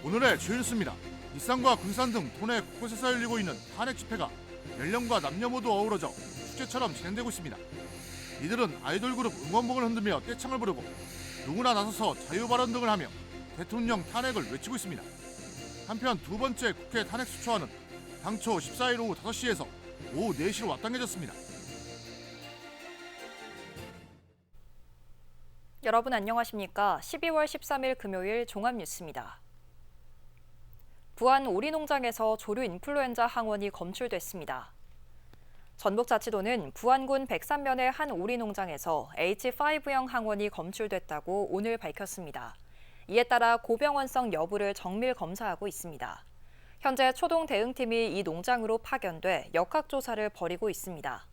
오늘의 주요 뉴스입니다. 일산과 군산 등 도내 곳곳에서 열리고 있는 탄핵 집회가 연령과 남녀 모두 어우러져 축제처럼 진행되고 있습니다. 이들은 아이돌 그룹 응원봉을 흔들며 떼창을 부르고 누구나 나서서 자유발언 등을 하며 대통령 탄핵을 외치고 있습니다. 한편 두 번째 국회 탄핵 수초화는 당초 14일 오후 5시에서 오후 4시로 앞당겨졌습니다. 여러분 안녕하십니까? 12월 13일 금요일 종합뉴스입니다. 부안 오리농장에서 조류 인플루엔자 항원이 검출됐습니다. 전북자치도는 부안군 백산면의 한 오리농장에서 H5형 항원이 검출됐다고 오늘 밝혔습니다. 이에 따라 고병원성 여부를 정밀 검사하고 있습니다. 현재 초동 대응팀이 이 농장으로 파견돼 역학조사를 벌이고 있습니다.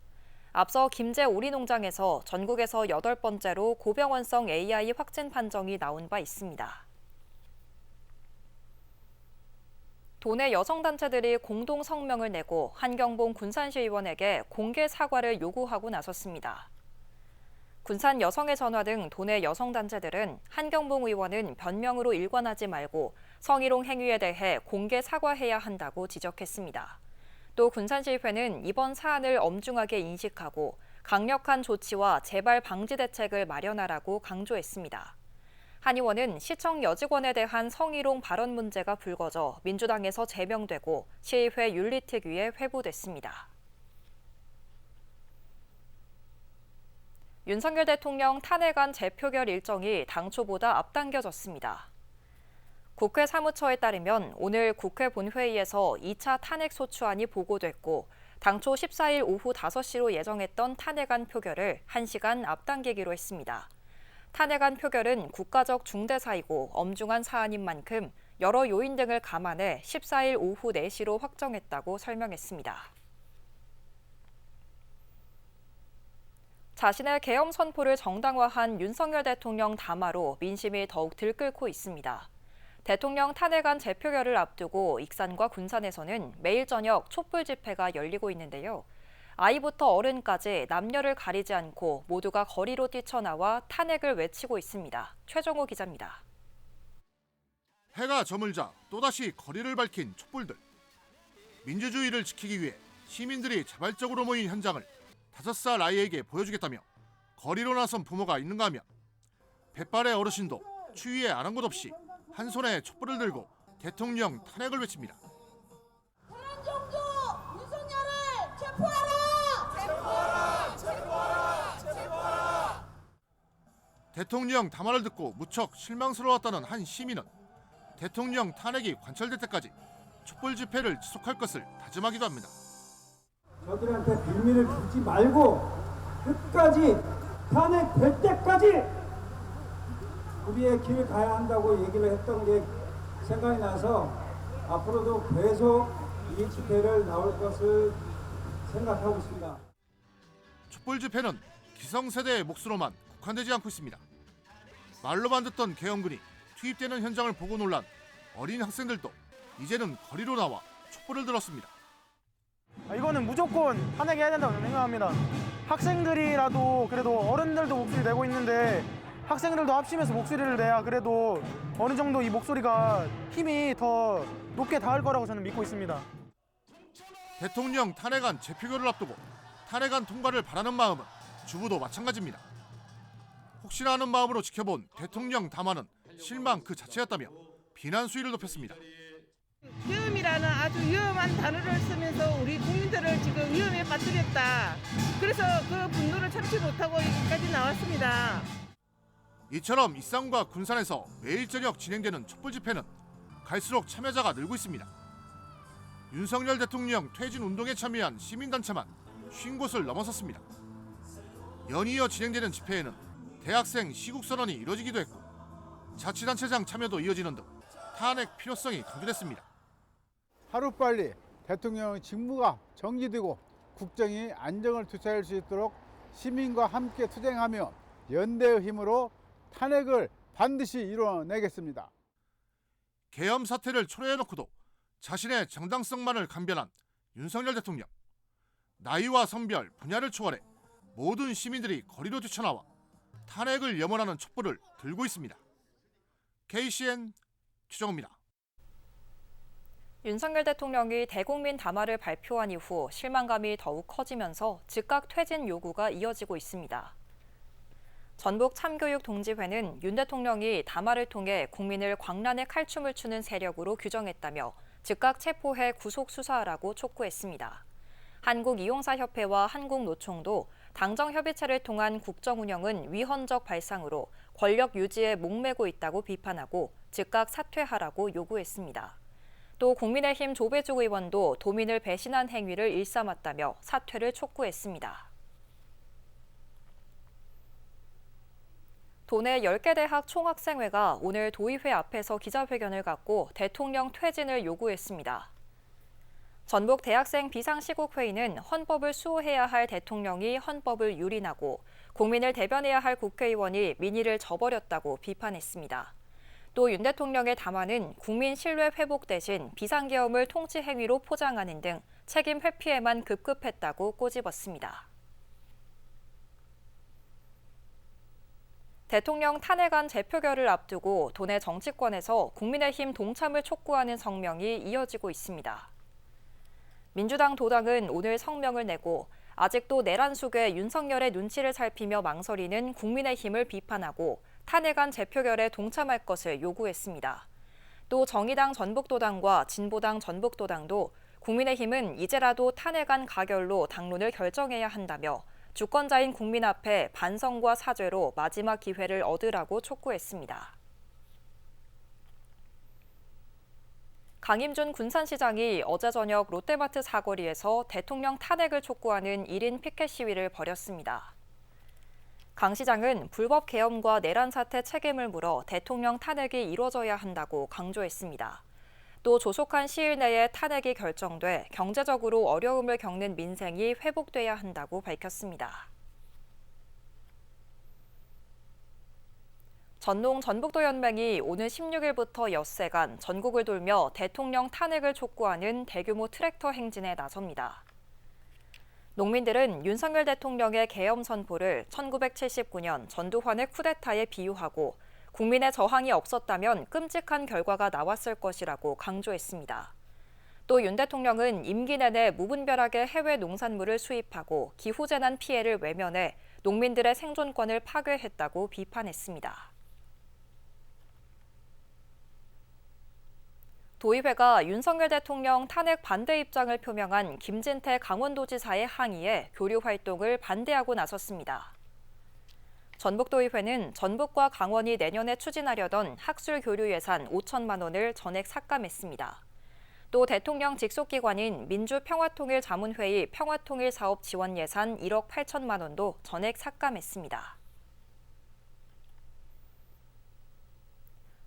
앞서 김제 오리농장에서 전국에서 8번째로 고병원성 AI 확진 판정이 나온 바 있습니다. 도내 여성단체들이 공동 성명을 내고 한경봉 군산시의원에게 공개 사과를 요구하고 나섰습니다. 군산 여성의 전화 등 도내 여성단체들은 한경봉 의원은 변명으로 일관하지 말고 성희롱 행위에 대해 공개 사과해야 한다고 지적했습니다. 또 군산시의회는 이번 사안을 엄중하게 인식하고 강력한 조치와 재발 방지 대책을 마련하라고 강조했습니다. 한 의원은 시청 여직원에 대한 성희롱 발언 문제가 불거져 민주당에서 제명되고 시의회 윤리특위에 회부됐습니다. 윤석열 대통령 탄핵안 재표결 일정이 당초보다 앞당겨졌습니다. 국회 사무처에 따르면 오늘 국회 본회의에서 2차 탄핵 소추안이 보고됐고 당초 14일 오후 5시로 예정했던 탄핵안 표결을 1시간 앞당기기로 했습니다. 탄핵안 표결은 국가적 중대사이고 엄중한 사안인 만큼 여러 요인 등을 감안해 14일 오후 4시로 확정했다고 설명했습니다. 자신의 계엄 선포를 정당화한 윤석열 대통령 담화로 민심이 더욱 들끓고 있습니다. 대통령 탄핵안 재표결을 앞두고 익산과 군산에서는 매일 저녁 촛불 집회가 열리고 있는데요. 아이부터 어른까지 남녀를 가리지 않고 모두가 거리로 뛰쳐나와 탄핵을 외치고 있습니다. 최정호 기자입니다. 해가 저물자 또다시 거리를 밝힌 촛불들. 민주주의를 지키기 위해 시민들이 자발적으로 모인 현장을 5살 아이에게 보여주겠다며 거리로 나선 부모가 있는가 하면 백발의 어르신도 추위에 아랑곳 없이 한 손에 촛불을 들고 대통령 탄핵을 외칩니다. 대한정부 윤석열을 체포하라! 체포하라! 체포하라! 체포하라! 대통령 담화를 듣고 무척 실망스러웠다는 한 시민은 대통령 탄핵이 관철될 때까지 촛불 집회를 지속할 것을 다짐하기도 합니다. 저들한테 빌미를 주지 말고 끝까지 탄핵될 때까지 우리의 길을 가야 한다고 얘기를 했던 게 생각이 나서 앞으로도 계속 이 집회를 나올 것을 생각하고 있습니다. 촛불 집회는 기성세대의 몫으로만 국한되지 않고 있습니다. 말로만 듣던 계엄군이 투입되는 현장을 보고 놀란 어린 학생들도 이제는 거리로 나와 촛불을 들었습니다. 이거는 무조건 탄핵해야 된다고 생각합니다. 학생들이라도 그래도 어른들도 목소리 내고 있는데 학생들도 합심해서 목소리를 내야 그래도 어느 정도 이 목소리가 힘이 더 높게 닿을 거라고 저는 믿고 있습니다. 대통령 탄핵안 재표결을 앞두고 탄핵안 통과를 바라는 마음은 주부도 마찬가지입니다. 혹시나 하는 마음으로 지켜본 대통령 담화는 실망 그 자체였다며 비난 수위를 높였습니다. 계엄이라는 아주 위험한 단어를 쓰면서 우리 국민들을 지금 위험에 빠뜨렸다. 그래서 그 분노를 참지 못하고 여기까지 나왔습니다. 이처럼 일산과 군산에서 매일 저녁 진행되는 촛불 집회는 갈수록 참여자가 늘고 있습니다. 윤석열 대통령 퇴진 운동에 참여한 시민단체만 50곳을 넘어섰습니다. 연이어 진행되는 집회에는 대학생 시국선언이 이뤄지기도 했고 자치단체장 참여도 이어지는 등 탄핵 필요성이 강조됐습니다. 하루빨리 대통령의 직무가 정지되고 국정이 안정을 되찾을 수 있도록 시민과 함께 투쟁하며 연대의 힘으로 탄핵을 반드시 이뤄내겠습니다. 계엄 사태를 초래해놓고도 자신의 정당성만을 강변한 윤석열 대통령. 나이와 성별, 분야를 초월해 모든 시민들이 거리로 뛰쳐나와 탄핵을 염원하는 촛불을 들고 있습니다. KCN 최정호입니다. 윤석열 대통령이 대국민 담화를 발표한 이후 실망감이 더욱 커지면서 즉각 퇴진 요구가 이어지고 있습니다. 전북 참교육 동지회는 윤 대통령이 담화를 통해 국민을 광란의 칼춤을 추는 세력으로 규정했다며 즉각 체포해 구속 수사하라고 촉구했습니다. 한국이용사협회와 한국노총도 당정협의체를 통한 국정운영은 위헌적 발상으로 권력 유지에 목매고 있다고 비판하고 즉각 사퇴하라고 요구했습니다. 또 국민의힘 조배주 의원도 도민을 배신한 행위를 일삼았다며 사퇴를 촉구했습니다. 도내 10개 대학 총학생회가 오늘 도의회 앞에서 기자회견을 갖고 대통령 퇴진을 요구했습니다. 전북 대학생 비상시국회의는 헌법을 수호해야 할 대통령이 헌법을 유린하고 국민을 대변해야 할 국회의원이 민의를 저버렸다고 비판했습니다. 또 윤 대통령의 담화는 국민 신뢰 회복 대신 비상계엄을 통치 행위로 포장하는 등 책임 회피에만 급급했다고 꼬집었습니다. 대통령 탄핵안 재표결을 앞두고 도내 정치권에서 국민의힘 동참을 촉구하는 성명이 이어지고 있습니다. 민주당 도당은 오늘 성명을 내고 아직도 내란 속에 윤석열의 눈치를 살피며 망설이는 국민의힘을 비판하고 탄핵안 재표결에 동참할 것을 요구했습니다. 또 정의당 전북도당과 진보당 전북도당도 국민의힘은 이제라도 탄핵안 가결로 당론을 결정해야 한다며 주권자인 국민 앞에 반성과 사죄로 마지막 기회를 얻으라고 촉구했습니다. 강임준 군산시장이 어제 저녁 롯데마트 사거리에서 대통령 탄핵을 촉구하는 1인 피켓 시위를 벌였습니다. 강 시장은 불법 계엄과 내란 사태 책임을 물어 대통령 탄핵이 이뤄져야 한다고 강조했습니다. 또 조속한 시일 내에 탄핵이 결정돼 경제적으로 어려움을 겪는 민생이 회복돼야 한다고 밝혔습니다. 전농 전북도연맹이 오늘 16일부터 엿새간 전국을 돌며 대통령 탄핵을 촉구하는 대규모 트랙터 행진에 나섭니다. 농민들은 윤석열 대통령의 계엄 선포를 1979년 전두환의 쿠데타에 비유하고 국민의 저항이 없었다면 끔찍한 결과가 나왔을 것이라고 강조했습니다. 또 윤 대통령은 임기 내내 무분별하게 해외 농산물을 수입하고 기후재난 피해를 외면해 농민들의 생존권을 파괴했다고 비판했습니다. 도의회가 윤석열 대통령 탄핵 반대 입장을 표명한 김진태 강원도지사의 항의에 교류 활동을 반대하고 나섰습니다. 전북도의회는 전북과 강원이 내년에 추진하려던 학술 교류 예산 5천만 원을 전액 삭감했습니다. 또 대통령 직속기관인 민주평화통일자문회의 평화통일사업 지원 예산 1억 8천만 원도 전액 삭감했습니다.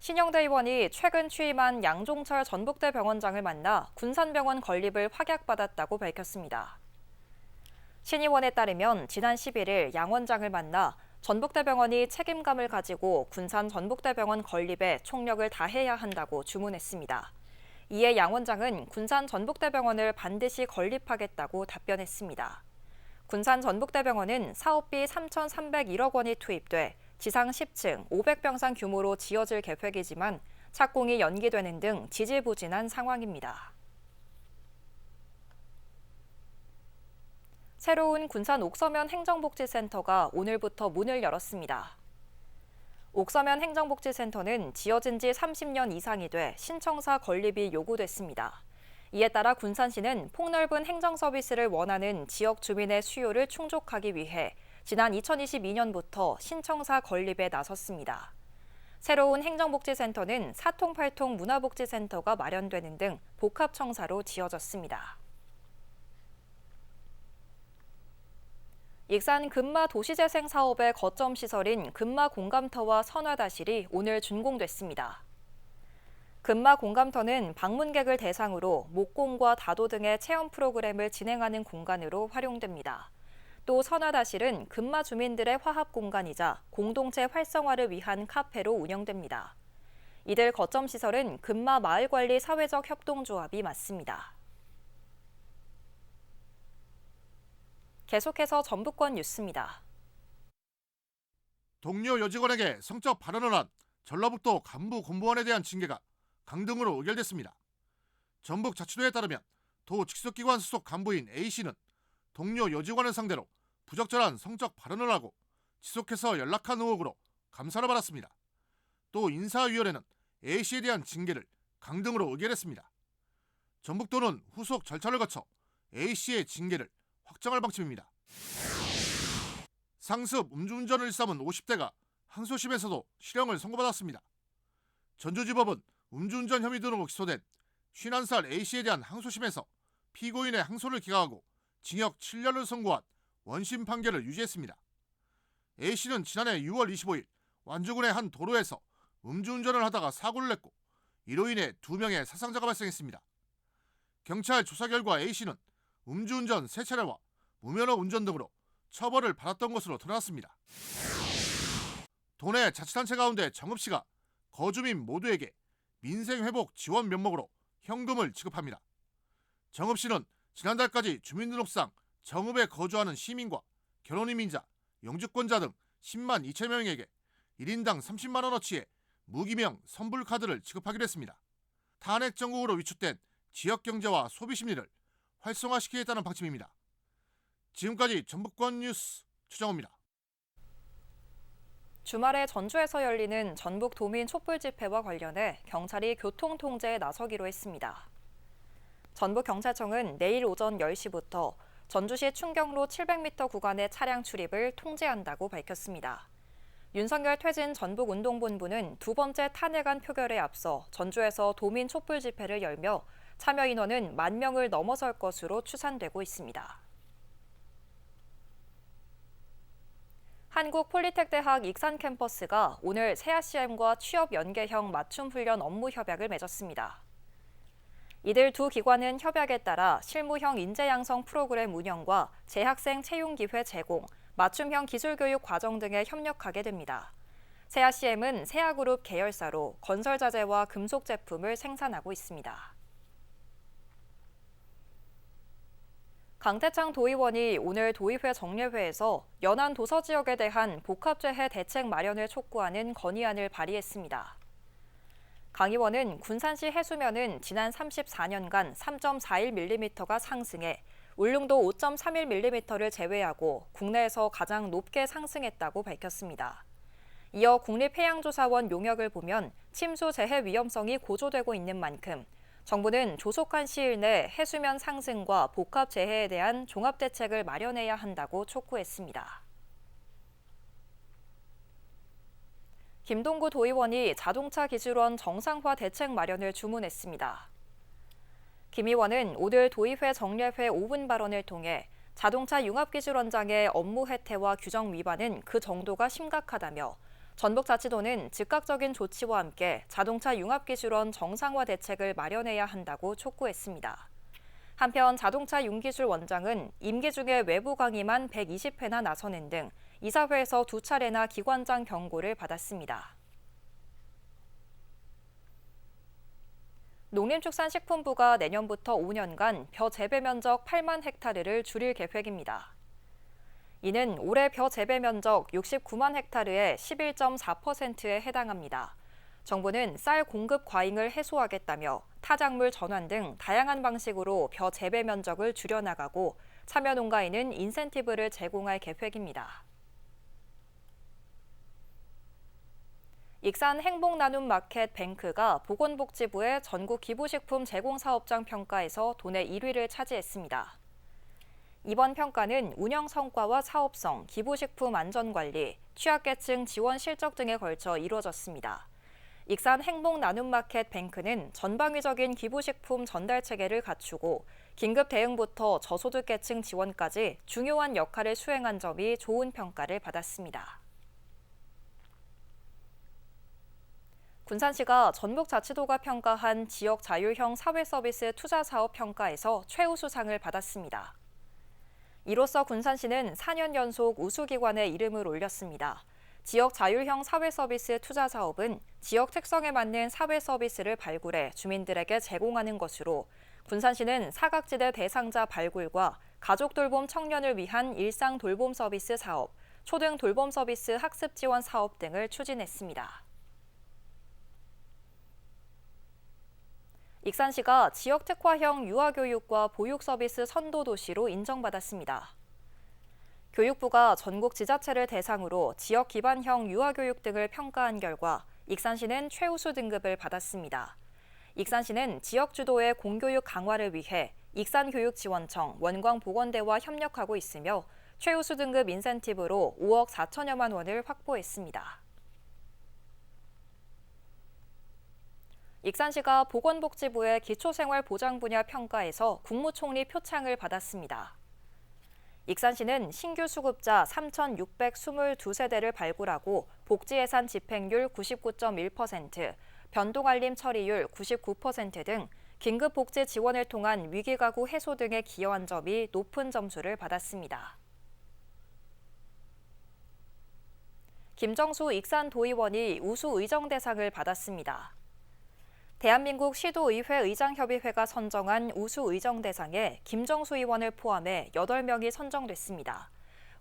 신영대 의원이 최근 취임한 양종철 전북대 병원장을 만나 군산병원 건립을 확약받았다고 밝혔습니다. 신 의원에 따르면 지난 11일 양 원장을 만나 전북대병원이 책임감을 가지고 군산 전북대병원 건립에 총력을 다해야 한다고 주문했습니다. 이에 양 원장은 군산 전북대병원을 반드시 건립하겠다고 답변했습니다. 군산 전북대병원은 사업비 3,301억 원이 투입돼 지상 10층 500병상 규모로 지어질 계획이지만 착공이 연기되는 등 지지부진한 상황입니다. 새로운 군산 옥서면 행정복지센터가 오늘부터 문을 열었습니다. 옥서면 행정복지센터는 지어진 지 30년 이상이 돼 신청사 건립이 요구됐습니다. 이에 따라 군산시는 폭넓은 행정서비스를 원하는 지역 주민의 수요를 충족하기 위해 지난 2022년부터 신청사 건립에 나섰습니다. 새로운 행정복지센터는 사통팔통 문화복지센터가 마련되는 등 복합청사로 지어졌습니다. 익산 금마 도시재생 사업의 거점 시설인 금마 공감터와 선화다실이 오늘 준공됐습니다. 금마 공감터는 방문객을 대상으로 목공과 다도 등의 체험 프로그램을 진행하는 공간으로 활용됩니다. 또 선화다실은 금마 주민들의 화합 공간이자 공동체 활성화를 위한 카페로 운영됩니다. 이들 거점 시설은 금마 마을관리 사회적 협동조합이 맡습니다. 계속해서 전북권 뉴스입니다. 동료 여직원에게 성적 발언을 한 전라북도 간부 공무원에 대한 징계가 강등으로 의결됐습니다. 전북자치도에 따르면 도 직속기관 소속 간부인 A씨는 동료 여직원을 상대로 부적절한 성적 발언을 하고 지속해서 연락한 의혹으로 감사를 받았습니다. 또 인사위원회는 A씨에 대한 징계를 강등으로 의결했습니다. 전북도는 후속 절차를 거쳐 A씨의 징계를 확정할 방침입니다. 상습 음주운전을 일삼은 50대가 항소심에서도 실형을 선고받았습니다. 전주지법은 음주운전 혐의 등으로 기소된 51살 A씨에 대한 항소심에서 피고인의 항소를 기각하고 징역 7년을 선고한 원심 판결을 유지했습니다. A씨는 지난해 6월 25일 완주군의 한 도로에서 음주운전을 하다가 사고를 냈고 이로 인해 2명의 사상자가 발생했습니다. 경찰 조사 결과 A씨는 음주운전 3차례와 무면허 운전 등으로 처벌을 받았던 것으로 드러났습니다. 도내 자치단체 가운데 정읍시가 거주민 모두에게 민생회복 지원 명목으로 현금을 지급합니다. 정읍시는 지난달까지 주민등록상 정읍에 거주하는 시민과 결혼이민자, 영주권자 등 10만 2천 명에게 1인당 30만 원어치의 무기명 선불카드를 지급하기로 했습니다. 탄핵 정국으로 위축된 지역경제와 소비심리를 활성화시키겠다는 방침입니다. 지금까지 전북권 뉴스 최정호입니다. 주말에 전주에서 열리는 전북 도민 촛불 집회와 관련해 경찰이 교통 통제에 나서기로 했습니다. 전북경찰청은 내일 오전 10시부터 전주시 충경로 700m 구간의 차량 출입을 통제한다고 밝혔습니다. 윤석열 퇴진 전북운동본부는 두 번째 탄핵안 표결에 앞서 전주에서 도민 촛불 집회를 열며 참여 인원은 10,000명을 넘어설 것으로 추산되고 있습니다. 한국폴리텍대학 익산 캠퍼스가 오늘 세아CM과 취업 연계형 맞춤 훈련 업무 협약을 맺었습니다. 이들 두 기관은 협약에 따라 실무형 인재 양성 프로그램 운영과 재학생 채용 기회 제공, 맞춤형 기술교육 과정 등에 협력하게 됩니다. 세아CM은 세아그룹 계열사로 건설 자재와 금속 제품을 생산하고 있습니다. 강태창 도의원이 오늘 도의회 정례회에서 연안 도서 지역에 대한 복합재해 대책 마련을 촉구하는 건의안을 발의했습니다. 강 의원은 군산시 해수면은 지난 34년간 3.41mm가 상승해 울릉도 5.31mm를 제외하고 국내에서 가장 높게 상승했다고 밝혔습니다. 이어 국립해양조사원 용역을 보면 침수 재해 위험성이 고조되고 있는 만큼 정부는 조속한 시일 내 해수면 상승과 복합 재해에 대한 종합 대책을 마련해야 한다고 촉구했습니다. 김동구 도의원이 자동차 기술원 정상화 대책 마련을 주문했습니다. 김 의원은 오늘 도의회 정례회 5분 발언을 통해 자동차 융합기술원장의 업무 해태와 규정 위반은 그 정도가 심각하다며 전북자치도는 즉각적인 조치와 함께 자동차 융합기술원 정상화 대책을 마련해야 한다고 촉구했습니다. 한편 자동차 융기술 원장은 임기 중에 외부 강의만 120회나 나서는 등 이사회에서 2차례나 기관장 경고를 받았습니다. 농림축산식품부가 내년부터 5년간 벼 재배 면적 8만 헥타르를 줄일 계획입니다. 이는 올해 벼 재배 면적 69만 헥타르의 11.4%에 해당합니다. 정부는 쌀 공급 과잉을 해소하겠다며 타작물 전환 등 다양한 방식으로 벼 재배 면적을 줄여나가고 참여 농가에는 인센티브를 제공할 계획입니다. 익산 행복나눔마켓 뱅크가 보건복지부의 전국 기부식품 제공사업장 평가에서 도내 1위를 차지했습니다. 이번 평가는 운영 성과와 사업성, 기부식품 안전관리, 취약계층 지원 실적 등에 걸쳐 이루어졌습니다. 익산 행복나눔마켓 뱅크는 전방위적인 기부식품 전달 체계를 갖추고 긴급 대응부터 저소득계층 지원까지 중요한 역할을 수행한 점이 좋은 평가를 받았습니다. 군산시가 전북자치도가 평가한 지역 자율형 사회서비스 투자사업 평가에서 최우수상을 받았습니다. 이로써 군산시는 4년 연속 우수기관에 이름을 올렸습니다. 지역 자율형 사회서비스 투자사업은 지역 특성에 맞는 사회서비스를 발굴해 주민들에게 제공하는 것으로 군산시는 사각지대 대상자 발굴과 가족돌봄 청년을 위한 일상 돌봄 서비스 사업, 초등 돌봄 서비스 학습 지원 사업 등을 추진했습니다. 익산시가 지역 특화형 유아교육과 보육 서비스 선도 도시로 인정받았습니다. 교육부가 전국 지자체를 대상으로 지역 기반형 유아교육 등을 평가한 결과 익산시는 최우수 등급을 받았습니다. 익산시는 지역 주도의 공교육 강화를 위해 익산교육지원청, 원광보건대와 협력하고 있으며 최우수 등급 인센티브로 5억 4천여만 원을 확보했습니다. 익산시가 보건복지부의 기초생활보장 분야 평가에서 국무총리 표창을 받았습니다. 익산시는 신규 수급자 3,622세대를 발굴하고 복지예산 집행률 99.1%, 변동알림 처리율 99% 등 긴급복지 지원을 통한 위기가구 해소 등에 기여한 점이 높은 점수를 받았습니다. 김정수 익산도의원이 우수의정대상을 받았습니다. 대한민국 시도의회 의장협의회가 선정한 우수의정대상에 김정수 의원을 포함해 8명이 선정됐습니다.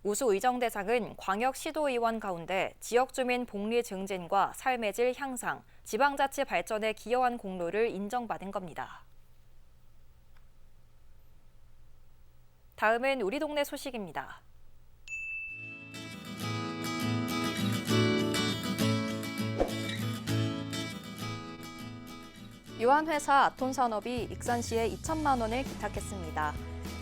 우수의정대상은 광역시도의원 가운데 지역주민 복리 증진과 삶의 질 향상, 지방자치 발전에 기여한 공로를 인정받은 겁니다. 다음은 우리 동네 소식입니다. 유한회사 아톤산업이 익산시에 2천만 원을 기탁했습니다.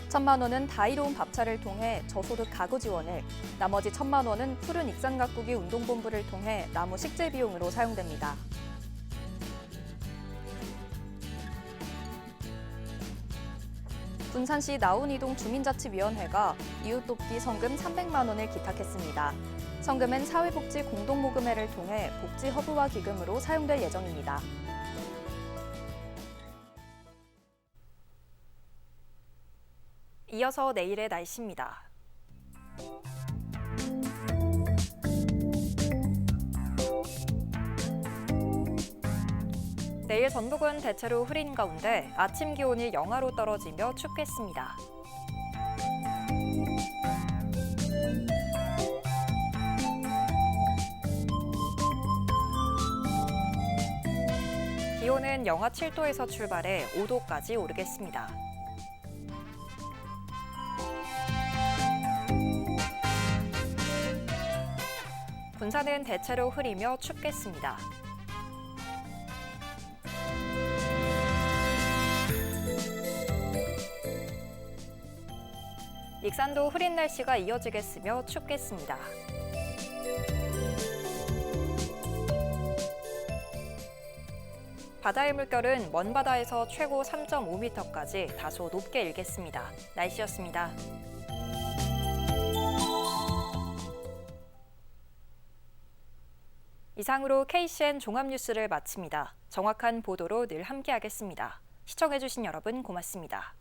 1천만 원은 다이로운 밥차를 통해 저소득 가구 지원을, 나머지 1천만 원은 푸른 익산 가꾸기 운동본부를 통해 나무 식재 비용으로 사용됩니다. 군산시 나운이동 주민자치위원회가 이웃돕기 성금 300만 원을 기탁했습니다. 성금은 사회복지 공동모금회를 통해 복지 허브화 기금으로 사용될 예정입니다. 이어서 내일의 날씨입니다. 내일 전북은 대체로 흐린 가운데 아침 기온이 영하로 떨어지며 춥겠습니다. 기온은 영하 7도에서 출발해 5도까지 오르겠습니다. 군산은 대체로 흐리며 춥겠습니다. 익산도 흐린 날씨가 이어지겠으며 춥겠습니다. 바다의 물결은 먼 바다에서 최고 3.5m까지 다소 높게 일겠습니다. 날씨였습니다. 이상으로 KCN 종합뉴스를 마칩니다. 정확한 보도로 늘 함께하겠습니다. 시청해주신 여러분 고맙습니다.